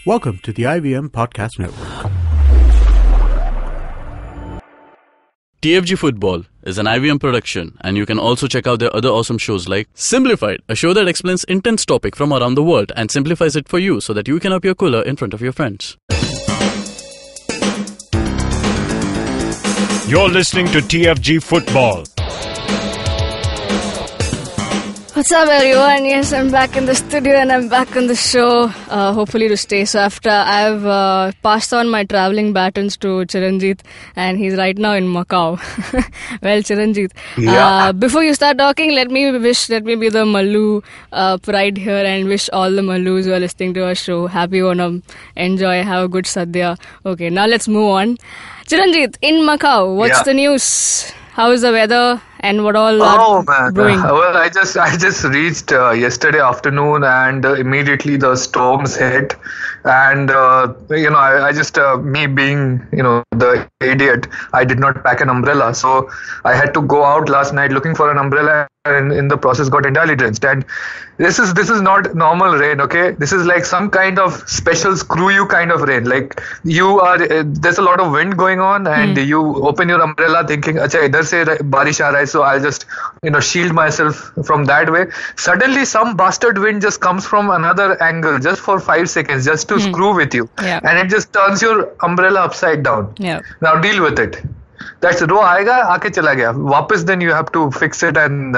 Welcome to the IVM Podcast Network. TFG Football is an IVM production, and you can also check out their other awesome shows like Simplified, a show that explains intense topic from around the world and simplifies it for you so that you can appear cooler in front of your friends. You're listening to TFG Football. What's up, everyone? Yes, I'm back in the studio and I'm back on the show, hopefully to stay. So after I've passed on my travelling batons to Chiranjit, and he's right now in Macau. Well, Chiranjit, before you start talking, let me be the Mallu pride here and wish all the Mallus who are listening to our show happy Onam, enjoy, have a good Sadhya. Okay, now let's move on. Chiranjit, in Macau, what's the news? How is the weather and what all are brewing? Well, I just reached yesterday afternoon, and immediately the storms hit. And I just me being the idiot, I did not pack an umbrella, so I had to go out last night looking for an umbrella, and in the process got entirely drenched. And this is not normal rain, okay? This is like some kind of special screw you kind of rain. Like there's a lot of wind going on, and you open your umbrella thinking, "Acha, idhar se barish aa raha hai, so I'll just shield myself from that way." Suddenly, some bastard wind just comes from another angle, just for 5 seconds, just to screw with you, and it just turns your umbrella upside down. Now deal with it. That's रो आएगा आके चला गया वापस. Then you have to fix it and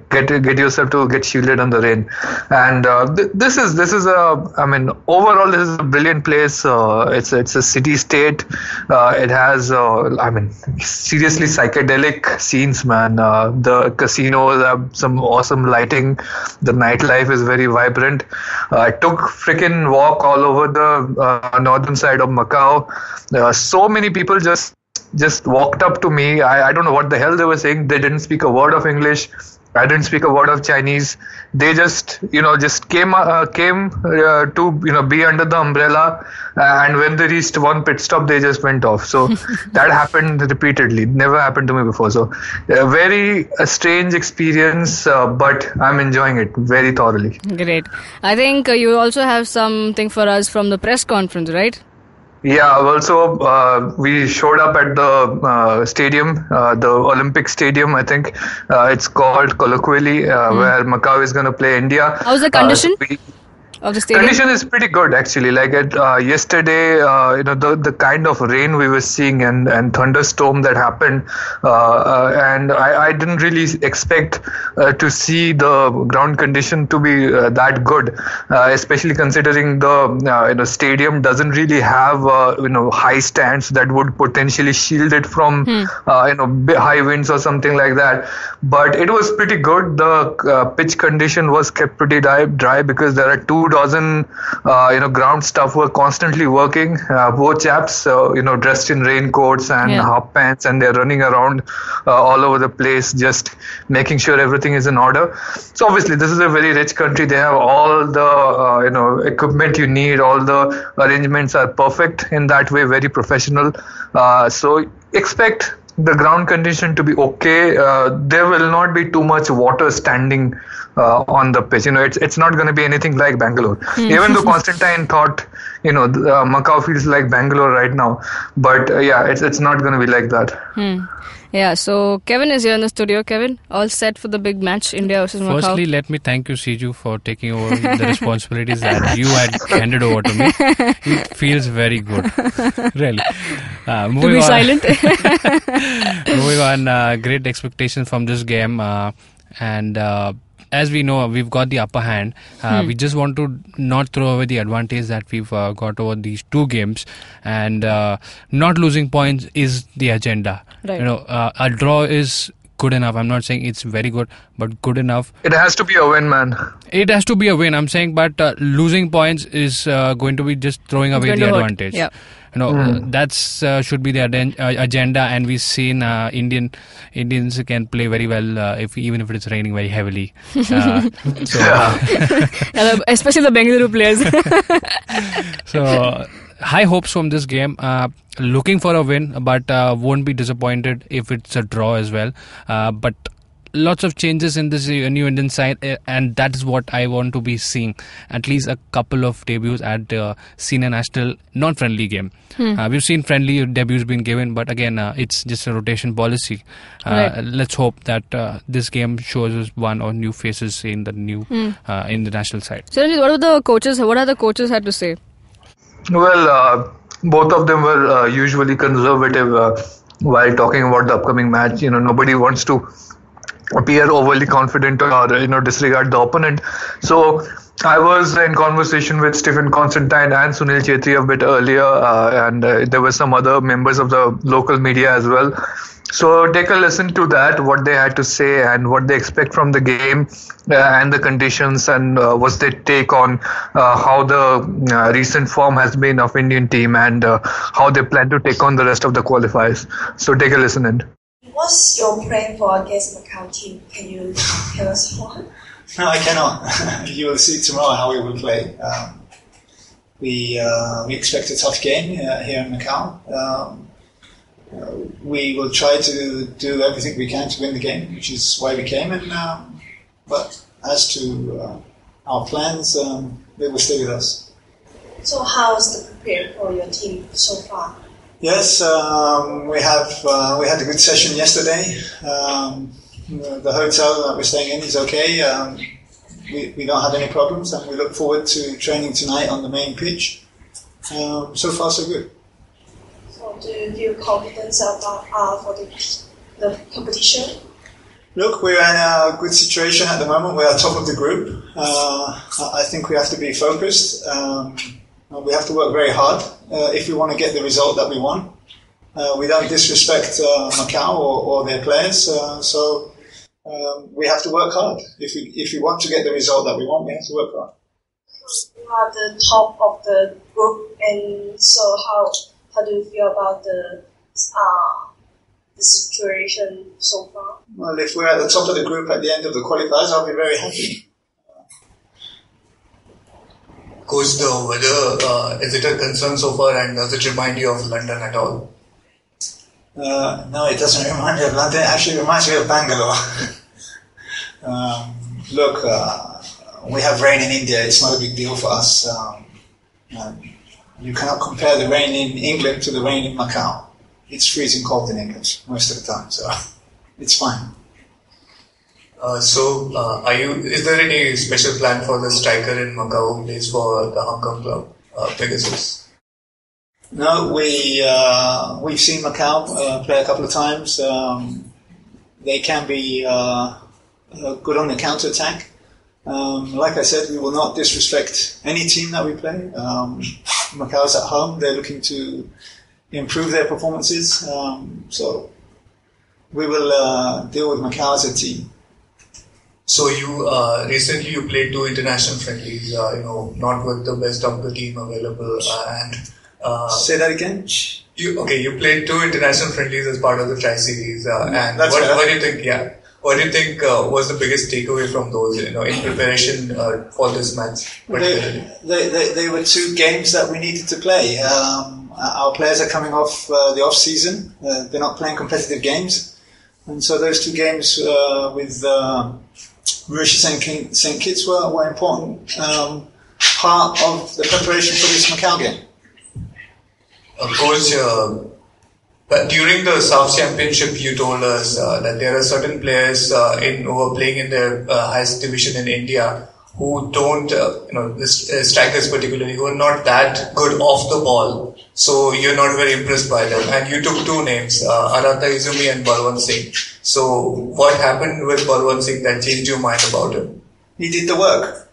get yourself to get shielded on the rain. And this is overall this is a brilliant place. It's a city state. It has seriously psychedelic scenes, man. The casinos have some awesome lighting. The nightlife is very vibrant. I took freaking walk all over the northern side of Macau. So many people just walked up to me. I don't know what the hell they were saying. They didn't speak a word of English. I didn't speak a word of Chinese. They just came to be under the umbrella, and when they reached one pit stop, they just went off. So that happened repeatedly. Never happened to me before. So a very strange experience, but I'm enjoying it very thoroughly. Great. I think you also have something for us from the press conference, right? Yeah, well, so we showed up at the stadium, the Olympic Stadium, I think. It's called colloquially, where Macau is going to play India. How's the condition of the stadium? Condition is pretty good, actually. Like yesterday, the kind of rain we were seeing and thunderstorm that happened, and I didn't really expect to see the ground condition to be that good, especially considering the stadium doesn't really have high stands that would potentially shield it from high winds or something like that. But it was pretty good. The pitch condition was kept pretty dry because there are 2 dozen ground staff were constantly working, both chaps dressed in raincoats and half pants, and they're running around all over the place just making sure everything is in order. So obviously this is a very rich country. They have all the equipment you need. All the arrangements are perfect in that way, very professional. So expect the ground condition to be okay. There will not be too much water standing on the pitch. It's not going to be anything like Bangalore. Even though Constantine thought, Macau feels like Bangalore right now. But it's not going to be like that. Yeah, so Kevin is here in the studio. Kevin, all set for the big match, India versus Macau? Firstly, let me thank you, Siju, for taking over the responsibilities that you had handed over to me. It feels very good. Really. To be silent. Moving on, great expectations from this game. And as we know, we've got the upper hand. We just want to not throw away the advantage that we've got over these 2 games. And not losing points is the agenda. Right. A draw is good enough. I'm not saying it's very good, but good enough. It has to be a win, man. It has to be a win, I'm saying, but losing points is going to be just throwing away the advantage. Yeah. That's should be the agenda, and we've seen Indians can play very well even if it's raining very heavily. Especially the Bengaluru players. So high hopes from this game. Looking for a win, but won't be disappointed if it's a draw as well. But lots of changes in this new Indian side, and that is what I want to be seeing. At least a couple of debuts at senior national non-friendly game. We've seen friendly debuts being given, but again, it's just a rotation policy. Right. Let's hope that this game shows us one or new faces in the new in the national side. Chiranjit, what have the coaches had to say? Well, both of them were usually conservative while talking about the upcoming match. Nobody wants to appear overly confident or disregard the opponent. So I was in conversation with Stephen Constantine and Sunil Chhetri a bit earlier, and there were some other members of the local media as well. So take a listen to that, what they had to say and what they expect from the game and the conditions, and what's their take on how the recent form has been of Indian team and how they plan to take on the rest of the qualifiers. So take a listen in. What's your plan for against Macau team? Can you tell us more? No, I cannot. You will see tomorrow how we will play. We expect a tough game here in Macau. We will try to do everything we can to win the game, which is why we came. But as to our plans, they will stay with us. So how's the preparation for your team so far? Yes, we had a good session yesterday. The hotel that we're staying in is okay. We don't have any problems, and we look forward to training tonight on the main pitch. So far, so good. So do you feel confident about for the competition? Look, we're in a good situation at the moment. We are top of the group. I think we have to be focused. We have to work very hard if we want to get the result that we want. We don't disrespect Macau or their players, so we have to work hard. If we want to get the result that we want, we have to work hard. You are the top of the group, and so how do you feel about the situation so far? Well, if we're at the top of the group at the end of the qualifiers, I'll be very happy. Coach, the weather, is it a concern so far, and does it remind you of London at all? No, it doesn't remind me of London. It actually reminds me of Bangalore. Look, we have rain in India. It's not a big deal for us. You cannot compare the rain in England to the rain in Macau. It's freezing cold in England most of the time, so it's fine. Is there any special plan for the striker in Macau who plays for the Hong Kong club, Pegasus? No, we've seen Macau play a couple of times. They can be good on the counter-attack. Like I said, we will not disrespect any team that we play. Macau's at home. They're looking to improve their performances. So we will deal with Macau as a team. So you recently you played 2 international friendlies, not with the best of the team available, and say that again. You played 2 international friendlies as part of the Tri-Series, and what do you think? Yeah, what do you think was the biggest takeaway from those? In preparation for this match. They were 2 games that we needed to play. Our players are coming off the off season. They're not playing competitive games, and so those 2 games with Mauritius and St. Kitts were important part of the preparation for this Macau game. Coach, but during the South Championship, you told us that there are certain players who are playing in their highest division in India who don't, the strikers particularly, who are not that good off the ball. So you're not very impressed by them. And you took 2 names, Arata Izumi and Balwant Singh. So what happened with Balwant Singh that changed your mind about him? He did the work.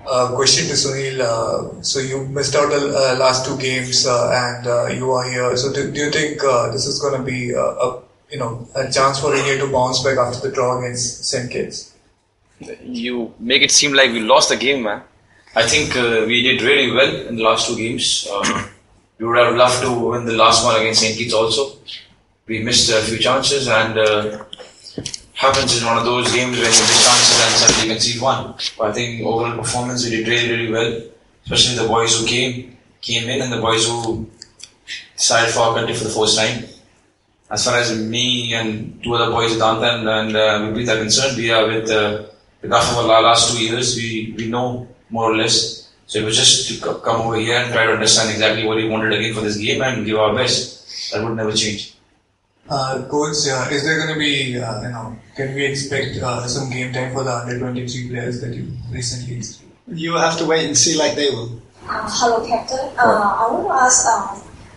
Question to Sunil. So you missed out the last 2 games and you are here. So do you think this is going to be a chance for India to bounce back after the draw against St. Kitts? You make it seem like we lost the game, man. I think we did really well in the last 2 games. We would have loved to win the last one against St. Kitts also. We missed a few chances, and happens in one of those games when you miss chances and suddenly concede one. But I think overall performance we did really, really well. Especially the boys who came in, and the boys who decided for our country for the first time. as far as me and two other boys, Vedanta and Viprit, are concerned, we are with the graph of our last 2 years. We know more or less. So it was just to come over here and try to understand exactly what we wanted again for this game and give our best. That would never change. Coach, is there going to be, can we expect some game time for the under 23 players that you recently introduced? You will have to wait and see like they will. Hello, Captain. I want to ask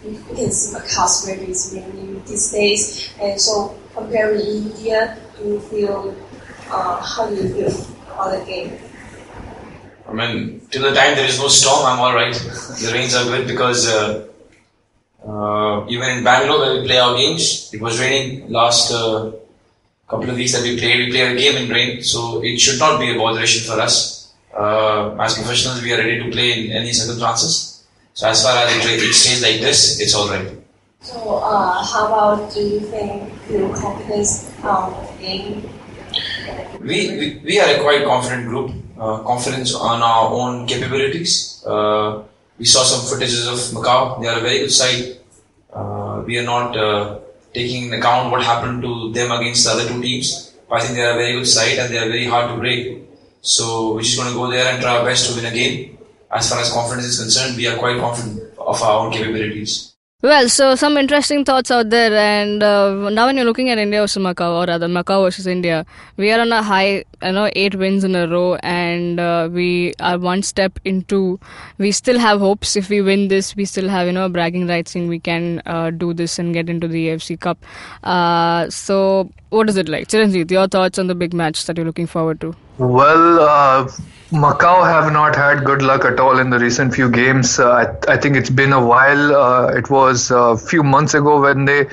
if we can see Macau's record is winning these days. And so, comparing India, how do you feel about the game? I mean, till the time there is no storm, I'm alright. The rains are good because even in Bangalore where we play our games, it was raining last couple of weeks that we played a game in rain, so it should not be a botheration for us. As professionals, we are ready to play in any circumstances. So as far as it stays like this, it's alright. So how about, do you feel confidence in? We are a quite confident group, confidence on our own capabilities. We saw some footages of Macau. They are a very good side. We are not taking into account what happened to them against the other two teams. But I think they are a very good side and they are very hard to break. So we're just going to go there and try our best to win a game. As far as confidence is concerned, we are quite confident of our own capabilities. Well, so some interesting thoughts out there, and now when you're looking at India versus Macau, or rather Macau versus India, we are on a high, 8 wins in a row, and we are one step into, we still have hopes. If we win this, we still have, bragging rights saying we can do this and get into the AFC Cup. So what is it like? Chiranjit, your thoughts on the big match that you're looking forward to? Well, Macau have not had good luck at all in the recent few games. I think it's been a while. It was a few months ago when they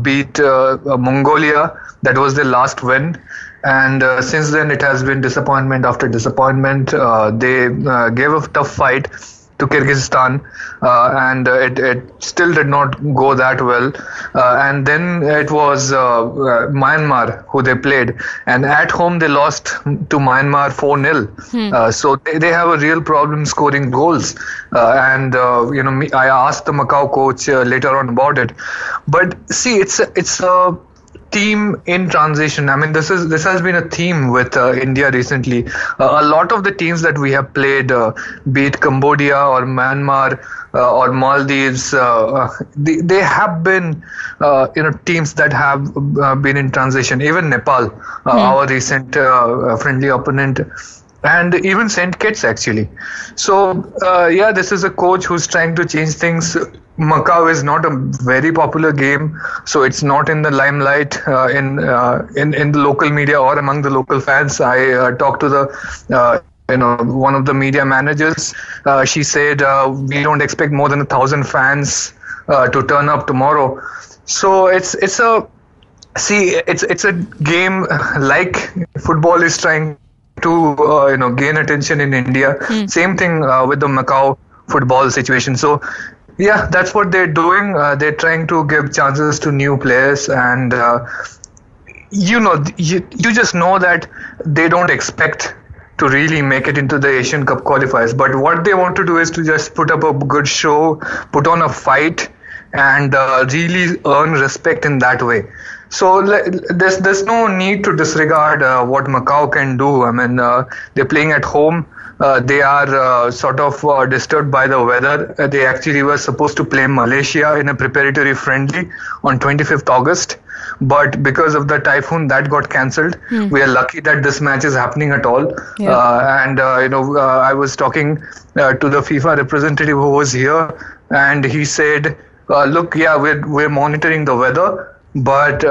beat Mongolia. That was their last win. And since then, it has been disappointment after disappointment. They gave a tough fight to Kyrgyzstan, and it still did not go that well. And then it was Myanmar who they played, and at home they lost to Myanmar 4-0. So they have a real problem scoring goals. And I asked the Macau coach later on about it. But see, it's a team in transition. I mean, this has been a theme with India recently. A lot of the teams that we have played, be it Cambodia or Myanmar or Maldives, they have been teams that have been in transition. Even Nepal, our recent friendly opponent, and even St. Kitts actually. So this is a coach who's trying to change things. Macau is not a very popular game, so it's not in the limelight in the local media or among the local fans. I talked to the one of the media managers. She said we don't expect more than 1,000 fans to turn up tomorrow. So it's a game like football is trying to gain attention in India. Same thing with the Macau football situation. So yeah, that's what they're doing. They're trying to give chances to new players, and you just know that they don't expect to really make it into the Asian Cup qualifiers. But what they want to do is to just put up a good show, put on a fight, and really earn respect in that way. So there's no need to disregard what Macau can do. I mean, they're playing at home. They are sort of disturbed by the weather. They actually were supposed to play Malaysia in a preparatory friendly on 25th August. But because of the typhoon, that got cancelled. We are lucky that this match is happening at all. Yeah. I was talking to the FIFA representative who was here, and he said, look, we're monitoring the weather, but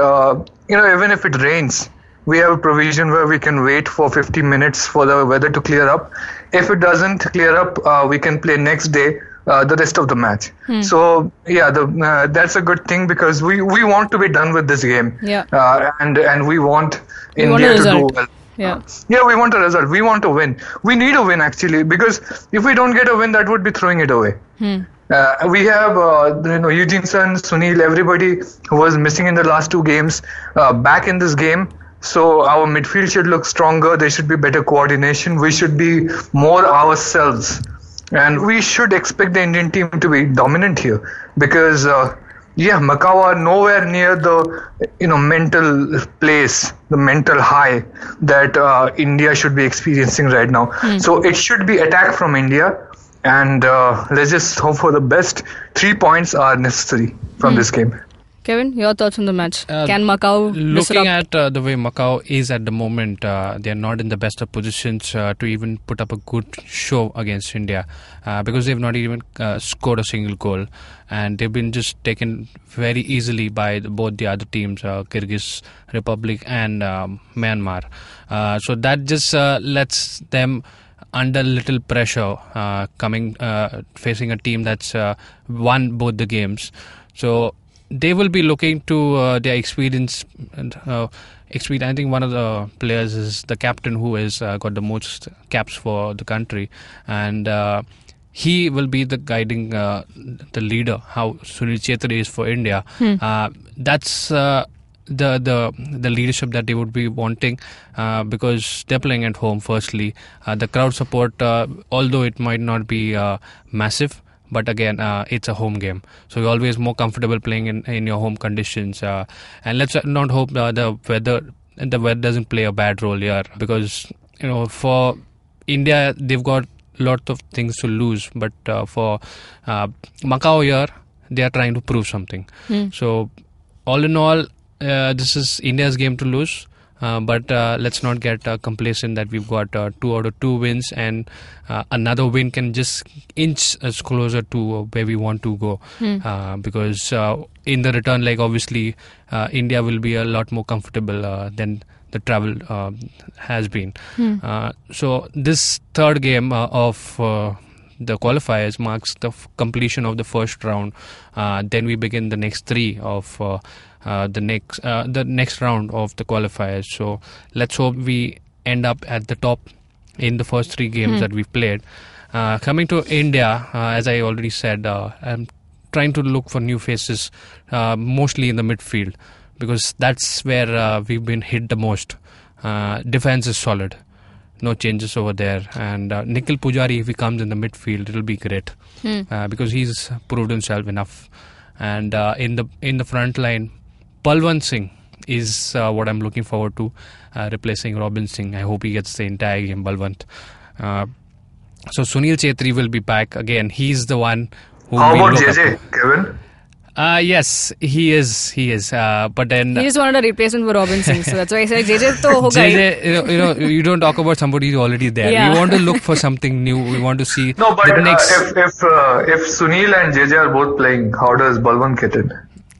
even if it rains, we have a provision where we can wait for 50 minutes for the weather to clear up. If it doesn't clear up, we can play next day the rest of the match. So that's a good thing, because we want to be done with this game. And we want India to do well. We want a result. We want to win. We need a win actually, because if we don't get a win, that would be throwing it away. We have Eugene Sun, Sunil, everybody who was missing in the last 2 games back in this game. So our midfield should look stronger. There should be better coordination. We should be more ourselves. And we should expect the Indian team to be dominant here, because Yeah, Macau are nowhere near the mental place, the mental high that India should be experiencing right now. So it should be attack from India, and let's just hope for the best. 3 points are necessary from this game. Kevin, your thoughts on the match? Can Macau Looking disrupt? at the way Macau is at the moment, they are not in the best of positions to even put up a good show against India because they've not even scored a single goal, and they've been just taken very easily by both the other teams, Kyrgyz Republic and Myanmar. So that just lets them under little pressure facing a team that's won both the games. So they will be looking to their experience. I think one of the players is the captain who has got the most caps for the country, and he will be the guiding the leader. How Sunil Chhetri is for India. That's the leadership that they would be wanting because they're playing at home. Firstly, the crowd support, although it might not be massive. But again, it's a home game, so you're always more comfortable playing in your home conditions. And let's not hope the weather doesn't play a bad role here, because for India they've got lots of things to lose. But for Macau here, they are trying to prove something. So all in all, this is India's game to lose. But let's not get complacent that we've got 2 out of 2 wins, and another win can just inch us closer to where we want to go. Because in the return leg, obviously, India will be a lot more comfortable than the travel has been. So this third game of the qualifiers marks the completion of the first round. Then we begin the next 3 of the next round of the qualifiers. So let's hope we end up at the top in the first 3 games that we've played. Coming to India, as I already said, I'm trying to look for new faces, mostly in the midfield, because that's where we've been hit the most. Defense is solid, no changes over there, and Nikhil Pujari, if he comes in the midfield, it'll be great because he's proved himself enough. And in the front line, Balwant Singh is what I'm looking forward to, replacing Robin Singh. I hope he gets the entire game, Balwant. So Sunil Chhetri will be back again. He's the one who. How about JJ, Kevin? Yes, he is. But then He just wanted a replacement for Robin Singh, so that's why I said JJ to hoga hi. JJ, you don't talk about somebody who's already there. Yeah. We want to look for something new. We want to see No, but the next. if Sunil and JJ are both playing, how does Balwant get in?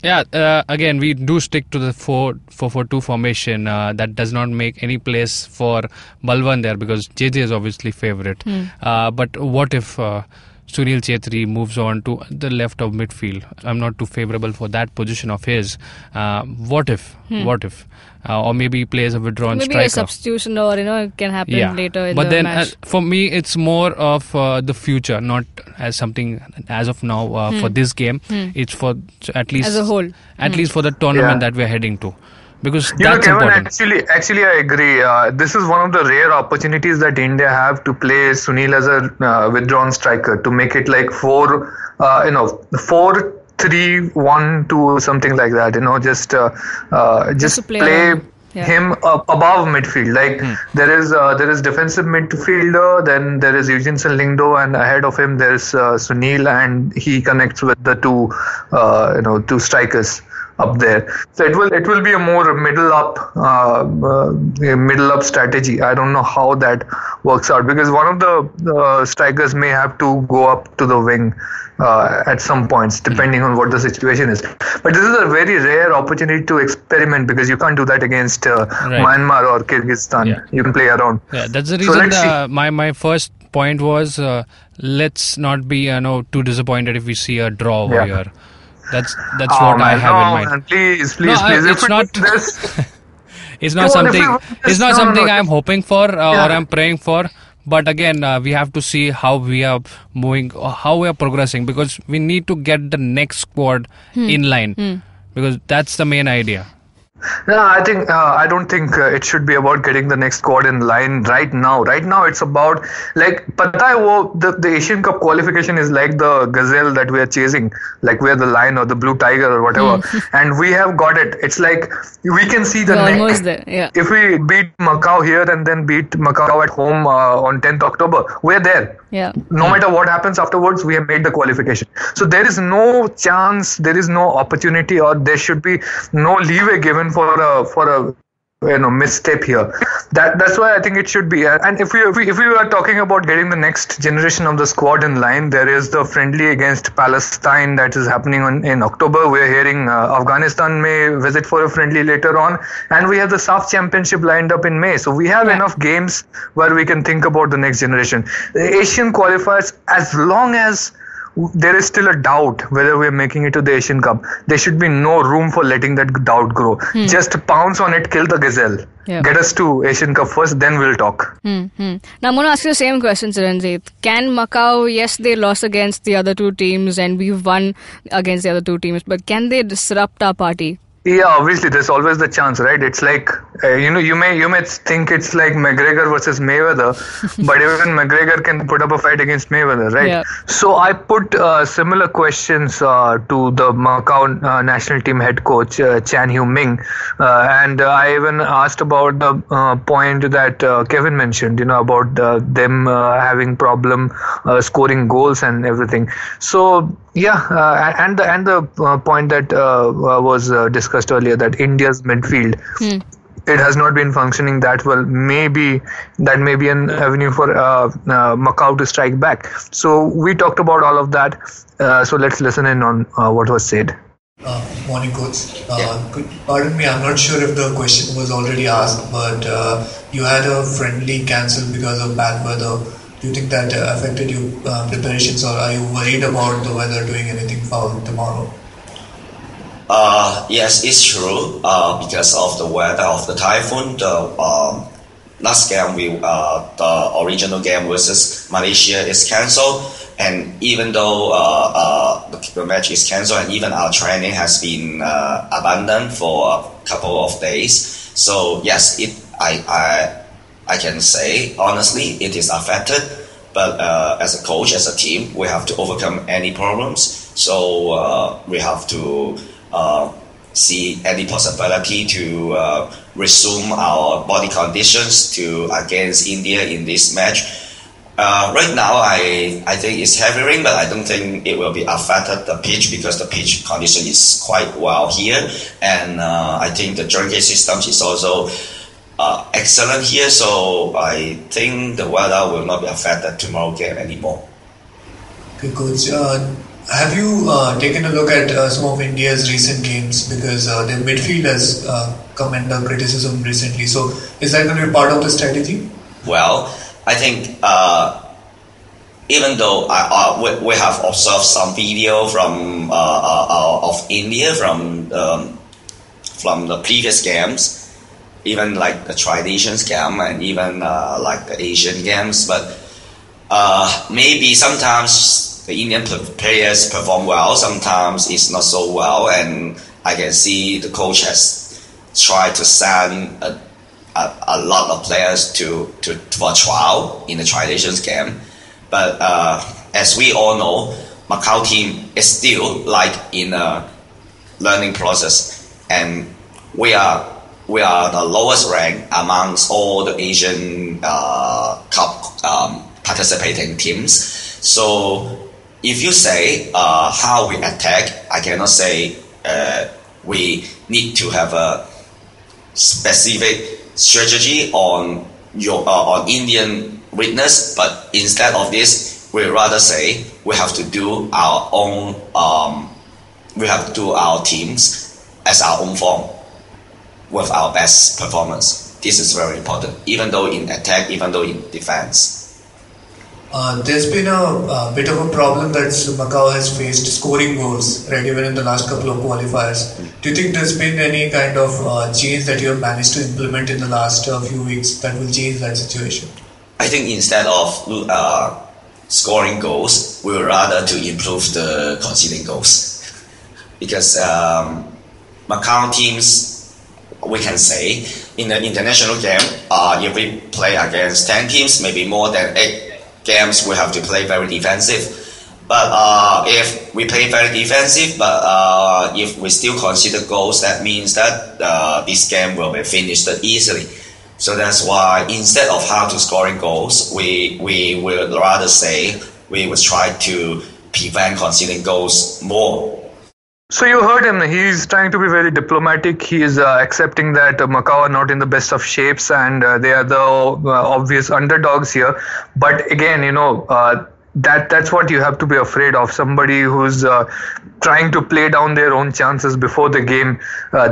Yeah, again, we do stick to the 4-4-2 formation. That does not make any place for Balwant there, because JJ is obviously favourite. But what if Sunil Chhetri moves on to the left of midfield? I'm not too favourable for that position of his. What if? Or maybe he plays a withdrawn Maybe striker. a substitution, or it can happen later in but the then, match. for me, it's more of the future, not as something as of now for this game. It's for at least As a whole. at least for the tournament that we're heading to, because that's Kevin, important. actually, I agree. This is one of the rare opportunities that India have to play Sunil as a withdrawn striker, to make it like 4-3-1-2, something like that. Just play him above midfield. Like there is defensive midfielder, then there is Eugene Lingdo, and ahead of him there's Sunil, and he connects with the two strikers up there. So it will be a more middle up strategy. I don't know how that works out, because one of the strikers may have to go up to the wing at some points, depending on what the situation is. But this is a very rare opportunity to experiment, because you can't do that against Myanmar or Kyrgyzstan. Yeah. You can play around. Yeah, that's the So reason. let's see. My first point was let's not be too disappointed if we see a draw over here. That's what I have in mind. Man, please. No, it's not. It's not something. It's not something I'm hoping for or I'm praying for. But again, we have to see how we are moving, or how we are progressing, because we need to get the next squad in line, because that's the main idea. No, I don't think it should be about getting the next squad in line right now. Right now, it's about like pata hai wo, the Asian Cup qualification is like the gazelle that we are chasing, like we are the lion or the blue tiger or whatever, and we have got it. It's like we can see the We're neck. almost there. Yeah. If we beat Macau here and then beat Macau at home on 10th October, we're there. Yeah. No matter what happens afterwards, we have made the qualification. So there is no chance, there is no opportunity, or there should be no leeway given for a misstep here. That's why I think it should be. And if we are talking about getting the next generation of the squad in line, there is the friendly against Palestine that is happening in October. We're hearing Afghanistan may visit for a friendly later on, and we have the SAF Championship lined up in May. So we have enough games where we can think about the next generation. The Asian qualifiers, as long as there is still a doubt whether we're making it to the Asian Cup, there should be no room for letting that doubt grow. Just pounce on it, kill the gazelle. Get us to Asian Cup first, then we'll talk. Now I'm going to ask you the same question, Chiranjit. Can Macau, yes, they lost against the other two teams and we've won against the other two teams, but can they disrupt our party? Yeah, obviously, there's always the chance, right? It's like, you may think it's like McGregor versus Mayweather, but even McGregor can put up a fight against Mayweather, right? Yeah. So I put similar questions to the Macau national team head coach, Chan Hiu Ming, and I even asked about the point that Kevin mentioned, about them having problem scoring goals and everything. So yeah, and the point that was discussed earlier, that India's midfield, it has not been functioning that well. Maybe that may be an avenue for Macau to strike back. So we talked about all of that. So let's listen in on what was said. Morning, coach. Pardon me, I'm not sure if the question was already asked, but you had a friendly cancelled because of bad weather. Do you think that affected your preparations, or are you worried about the weather doing anything foul tomorrow? Yes, it's true. Because of the weather of the typhoon, the last game, the original game versus Malaysia is cancelled, and even though the match is cancelled, and even our training has been abandoned for a couple of days. So yes, I can say honestly it is affected, but as a coach, as a team, we have to overcome any problems. So we have to see any possibility to resume our body conditions to against India in this match. Right now, I think it's heavy rain, but I don't think it will be affected the pitch, because the pitch condition is quite well here, and I think the drainage system is also excellent here, so I think the weather will not be affected tomorrow game anymore. Okay, coach. Have you taken a look at some of India's recent games, because their midfield has come under criticism recently? So is that going to be part of the strategy? Well, I think even though we have observed some video from of India from the previous games, even like the traditions game and even like the Asian games, but maybe sometimes the Indian players perform well, sometimes it's not so well, and I can see the coach has tried to send a lot of players for trial in the traditions game, but as we all know, Macau team is still like in a learning process, and we are the lowest rank amongst all the Asian Cup participating teams. So if you say how we attack, I cannot say we need to have a specific strategy on Indian weakness, but instead of this, we rather say we have to do our own. We have to do our teams as our own form with our best performance. This is very important, even though in attack, even though in defense. There's been a bit of a problem that Macau has faced scoring goals, right, even in the last couple of qualifiers. Do you think there's been any kind of change that you have managed to implement in the last few weeks that will change that situation? I think instead of scoring goals, we would rather to improve the conceding goals. Because Macau teams, we can say in the international game, if we play against 10 teams, maybe more than 8 games, we have to play very defensive. But if we play very defensive, but if we still consider goals, that means that this game will be finished easily. So that's why instead of how to scoring goals, we would rather say we would try to prevent conceding goals more. So you heard him. He's trying to be very diplomatic. He is accepting that Macau are not in the best of shapes and they are the obvious underdogs here. But again, that's what you have to be afraid of. Somebody who's trying to play down their own chances before the game.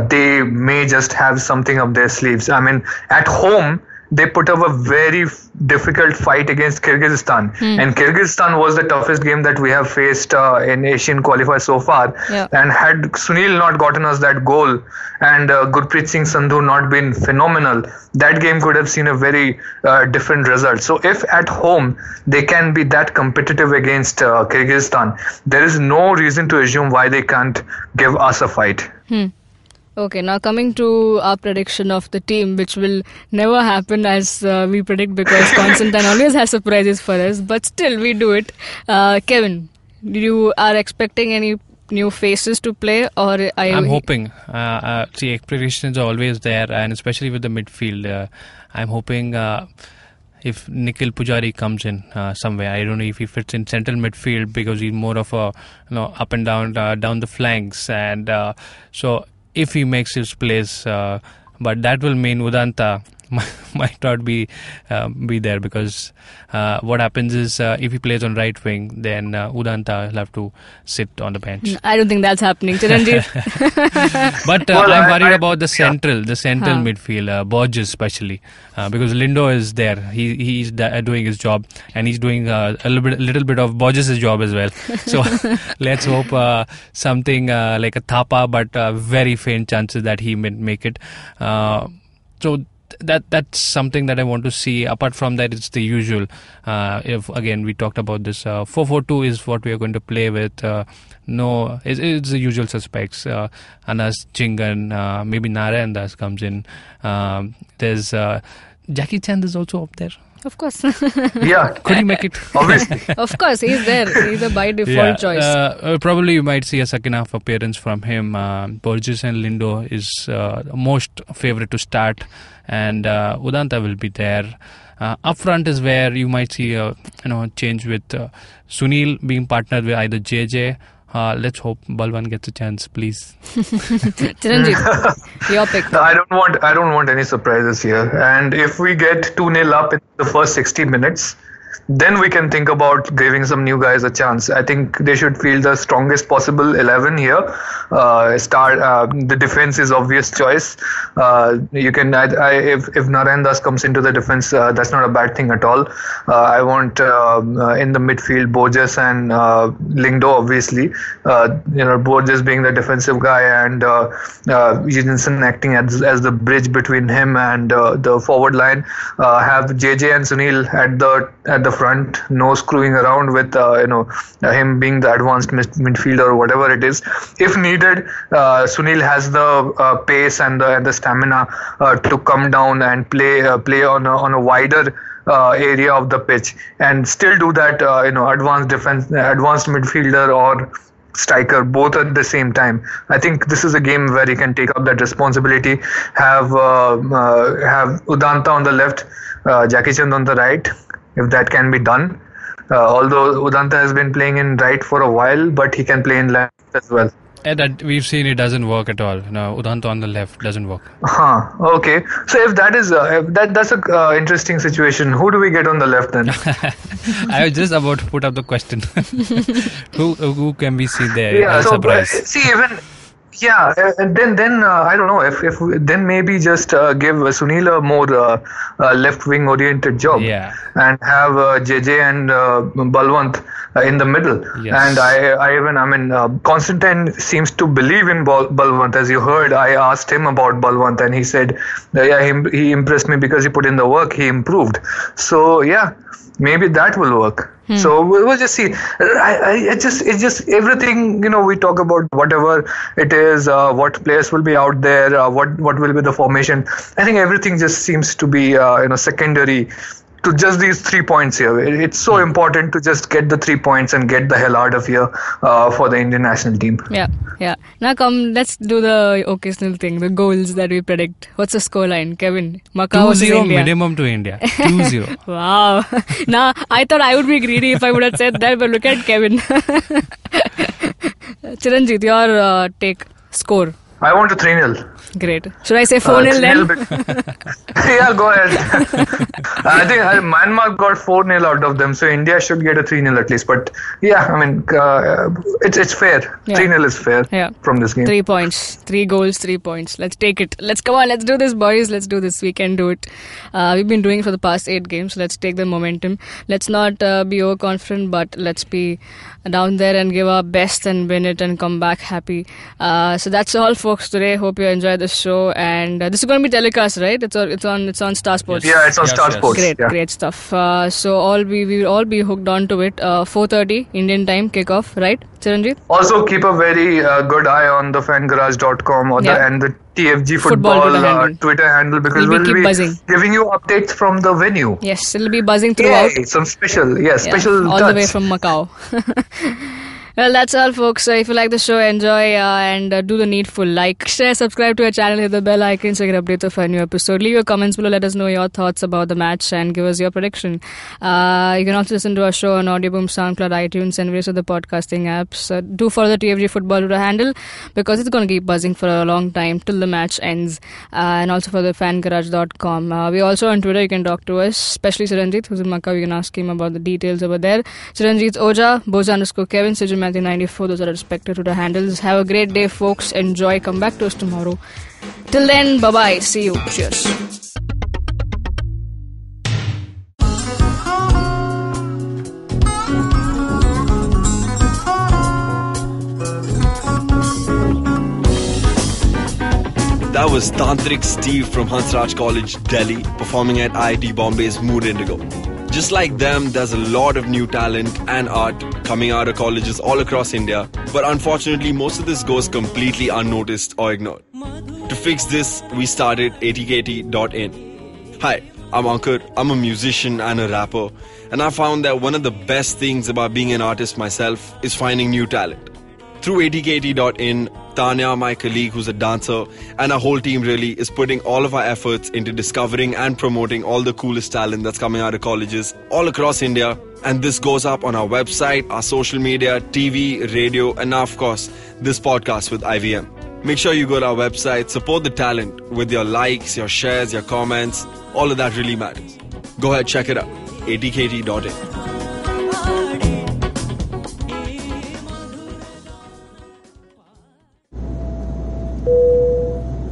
They may just have something up their sleeves. I mean, at home, they put up a very difficult fight against Kyrgyzstan. And Kyrgyzstan was the toughest game that we have faced in Asian qualifier so far. Yeah. And had Sunil not gotten us that goal and Gurpreet Singh Sandhu not been phenomenal, that game could have seen a very different result. So if at home they can be that competitive against Kyrgyzstan, there is no reason to assume why they can't give us a fight. Okay, now coming to our prediction of the team, which will never happen as we predict because Constantine always has surprises for us, but still we do it. Kevin, you are expecting any new faces to play, or are you... I'm hoping. See, expectations are always there, and especially with the midfield. I'm hoping if Nikhil Pujari comes in somewhere. I don't know if he fits in central midfield because he's more of a up and down the flanks, and so if he makes his place, but that will mean Udanta might not be there because what happens is if he plays on right wing, then Udanta will have to sit on the bench. I don't think that's happening, Chiranjit. But I'm worried about the central midfield, Borges especially, because Lindo is there. He's doing his job, and he's doing a little bit of Borges' job as well. So let's hope something like a Thapa, but very faint chances that he may make it. So that's something that I want to see. Apart from that, it's the usual. If again we talked about this, 4-4-2 is what we are going to play with. It's the usual suspects. Anas, Chingan, maybe Narayan Das comes in. There's Jackie Chan is also up there. Of course. Yeah. Could he make it? Obviously. Of course, he's there. He's a by default choice. Probably you might see a second half appearance from him. Borges and Lindo is most favourite to start, and Udanta will be there. Up front is where you might see a change with Sunil being partnered with either JJ. Let's hope Balwan gets a chance, please. Chiranjit, your pick. I don't want any surprises here. And if we get 2-0 up in the first 60 minutes, then we can think about giving some new guys a chance. I think they should field the strongest possible 11 here. The defense is obvious choice. You can if Narayan Das comes into the defense, that's not a bad thing at all. I want in the midfield Borges and Lingdo, obviously. Borges being the defensive guy and Jensen acting as the bridge between him and the forward line. Have JJ and Sunil at the front, no screwing around with him being the advanced midfielder or whatever it is. If needed, Sunil has the pace and the stamina to come down and play on a wider area of the pitch and still do that advanced defense, advanced midfielder or striker both at the same time. I think this is a game where he can take up that responsibility. Have Udanta on the left, Jackie Chand on the right, if that can be done. Although Udanta has been playing in right for a while, but he can play in left as well. And that we've seen it doesn't work at all. No, Udanta on the left doesn't work. Okay. So if that is that's a interesting situation. Who do we get on the left then? I was just about to put up the question. who can we see there? Yeah. And then I don't know if then maybe just give Sunil a more left wing oriented job, and have JJ and Balwant in the middle. Yes. And Constantine seems to believe in Balwant. As you heard, I asked him about Balwant, and he said, he impressed me because he put in the work. He improved. So maybe that will work. So we'll just see. It's just everything, we talk about whatever it is, what players will be out there, what will be the formation. I think everything just seems to be, secondary to just these 3 points here. It's so important to just get the 3 points and get the hell out of here for the Indian national team. Yeah. Now come, let's do the occasional thing, the goals that we predict. What's the scoreline, Kevin? Macau versus 2-0 India. minimum to India. 2-0. Wow. Now, I thought I would be greedy if I would have said that, but look at Kevin. Chiranjit, your take, score. I want a 3-0. Great. Should I say 4-0 then? Yeah, go ahead. I think Myanmar got 4-0 out of them, so India should get a 3-0 at least. But yeah, I mean, it's fair. Yeah. 3-0 is fair from this game. 3 points. 3 goals, 3 points. Let's take it. Let's come on. Let's do this, boys. Let's do this. We can do it. We've been doing it for the past 8 games, so let's take the momentum. Let's not be overconfident, but let's be down there and give our best and win it and come back happy. So that's all, folks, today. Hope you enjoyed the show, and this is going to be telecast, right? It's on Star Sports. Yeah, it's on Star Sports. Great stuff. So we will all be hooked onto it. 4:30 Indian time kickoff, right, Chiranjit? Also keep a very good eye on the fangarage.com and the TFG football Twitter handle, because we'll be giving you updates from the venue. Yes, it'll be buzzing throughout. Yay, some special all touch. the way from Macau. Well, that's all, folks. So if you like the show, enjoy and do the needful. Like, share, subscribe to our channel, hit the bell icon so you get updates of a new episode. Leave your comments below, let us know your thoughts about the match and give us your prediction. You can also listen to our show on Audioboom, SoundCloud, iTunes and various other podcasting apps. Do follow the TFG football Twitter handle, because it's going to keep buzzing for a long time till the match ends. And also for the fangarage.com. We're also on Twitter. You can talk to us, especially Chiranjit, who's in Macau. You can ask him about the details over there. Chiranjit Ojha, Boza_Kevin, Sijum 94, those are respected to the handles. Have a great day, folks. Enjoy. Come back to us tomorrow. Till then, bye-bye. See you. Cheers. That was Tantrik Steve from Hansraj College, Delhi, performing at IIT Bombay's Mood Indigo. Just like them, there's a lot of new talent and art coming out of colleges all across India, but unfortunately most of this goes completely unnoticed or ignored. To fix this, we started atkt.in. Hi, I'm Ankur, I'm a musician and a rapper, and I found that one of the best things about being an artist myself is finding new talent. Through atkt.in, Tanya, my colleague who's a dancer, and our whole team really is putting all of our efforts into discovering and promoting all the coolest talent that's coming out of colleges all across India. And this goes up on our website, our social media, TV, radio, and now, of course, this podcast with IVM. Make sure you go to our website, support the talent with your likes, your shares, your comments. All of that really matters. Go ahead, check it out. atkt.in.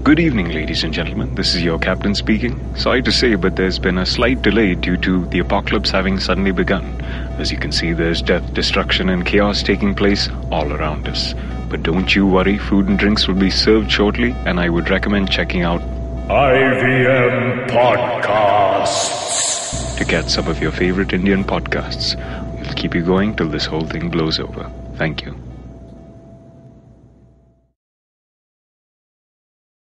Good evening, ladies and gentlemen. This is your captain speaking. Sorry to say, but there's been a slight delay due to the apocalypse having suddenly begun. As you can see, there's death, destruction, and chaos taking place all around us. But don't you worry, food and drinks will be served shortly, and I would recommend checking out IVM Podcasts to get some of your favorite Indian podcasts. We'll keep you going till this whole thing blows over. Thank you.